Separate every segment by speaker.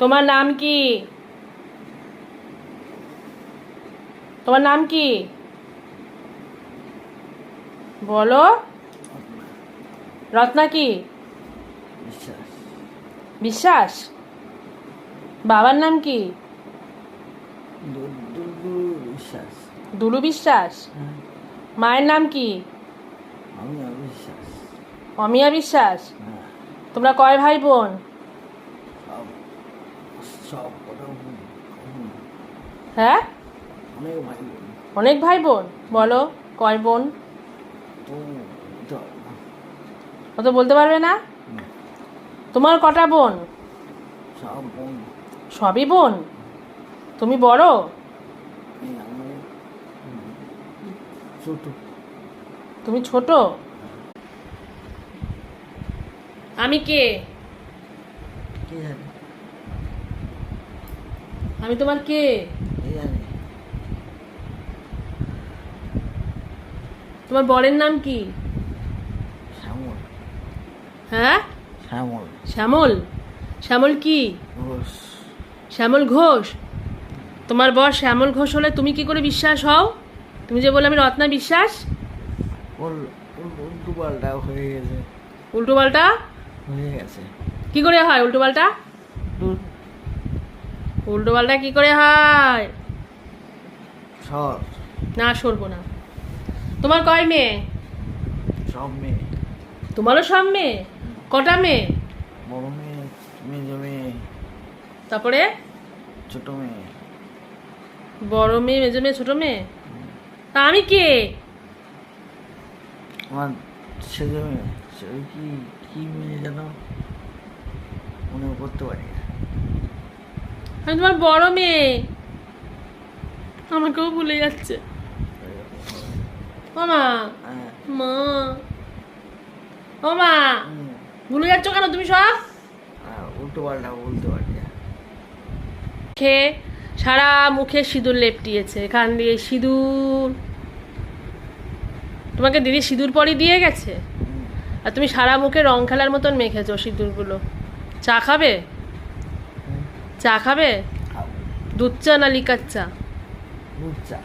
Speaker 1: তোমার নাম কি? তোমার নাম কি বলো? রত্না কি?
Speaker 2: বিশ্বাস।
Speaker 1: বিশ্বাস। বাবার নাম কি?
Speaker 2: দুলু বিশ্বাস।
Speaker 1: দুলু বিশ্বাস। মায়ের নাম কি?
Speaker 2: অমিয়া বিশ্বাস।
Speaker 1: অমিয়া বিশ্বাস। তোমরা কয় ভাই বোন?
Speaker 2: সব
Speaker 1: হ্যাঁ,
Speaker 2: অনেক ভাই বোন।
Speaker 1: অনেক ভাই বোন। বলো কয় বোন? অত বলতে পারবে না? তোমার কটা বোন?
Speaker 2: সব বোন।
Speaker 1: সবই বোন। তুমি বড়?
Speaker 2: ছোট।
Speaker 1: তুমি ছোট? আমি কে?
Speaker 2: কে জানে?
Speaker 1: আমি তোমার কে?
Speaker 2: কে জানে?
Speaker 1: তোমার বরের নাম কি?
Speaker 2: শ্যামল।
Speaker 1: হ্যাঁ,
Speaker 2: শ্যামল
Speaker 1: শ্যামল। শ্যামল কি?
Speaker 2: ঘোষ।
Speaker 1: শ্যামল ঘোষ। তোমার বর শ্যামল ঘোষ হলে তুমি কি করে বিশ্বাস হও? তুমি যে বললে আমি রত্না বিশ্বাস।
Speaker 2: উল্টো পাল্টা হয়ে গেছে।
Speaker 1: উল্টো পাল্টা
Speaker 2: হয়ে গেছে।
Speaker 1: কি করে হয়? উল্টো পাল্টা উল্টো পাল্টা কি করে হয়?
Speaker 2: সর।
Speaker 1: না, সরবো না। তোমার কয় মেয়ে?
Speaker 2: সব মেয়ে।
Speaker 1: তোমারও সব মেয়ে? কটা মেয়ে?
Speaker 2: বড় মেয়ে, মেজো মেয়ে,
Speaker 1: তারপরে
Speaker 2: ছোট মেয়ে।
Speaker 1: বড় মেয়ে, মেজো মেয়ে, ছোট মেয়ে। তা আমি কে?
Speaker 2: আমার সেজো মেয়ে। সে কি কি মেয়ে যেন মনে করতে পারি না।
Speaker 1: আমি তোমার বড় মেয়ে। আমাকেও ভুলে যাচ্ছে। ও মা,
Speaker 2: হ্যাঁ।
Speaker 1: মা, ও মা, ভুলে যাচ্ছ কেন তুমি সব?
Speaker 2: উল্টো পাল্টা বলতে পারি না।
Speaker 1: খেয়ে সারা মুখে সিঁদুর লেপটিয়েছে, এখান দিয়ে সিঁদুর। তোমাকে দিদি সিঁদুর পরই দিয়ে গেছে, আর তুমি সারা মুখে রং খেলার মতন মেখেছো সিঁদুরগুলো। চা খাবে? চা খাবে?
Speaker 2: খাবো।
Speaker 1: দুধ চা না লিকার চা?
Speaker 2: দুধ চা।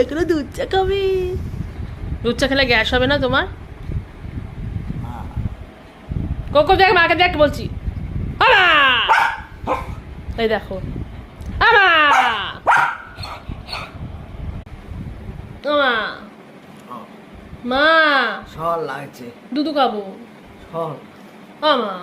Speaker 1: এখনো দুধ চা খাবে? দুধ চা খেলে গ্যাস হবে না তোমার? কোকো দেখ, মাকে দেখ বলছি। আমা, এই দেখো আমা, আমা, মা,
Speaker 2: সর লাগছে।
Speaker 1: দুধু খাবো।
Speaker 2: সর।
Speaker 1: আমা।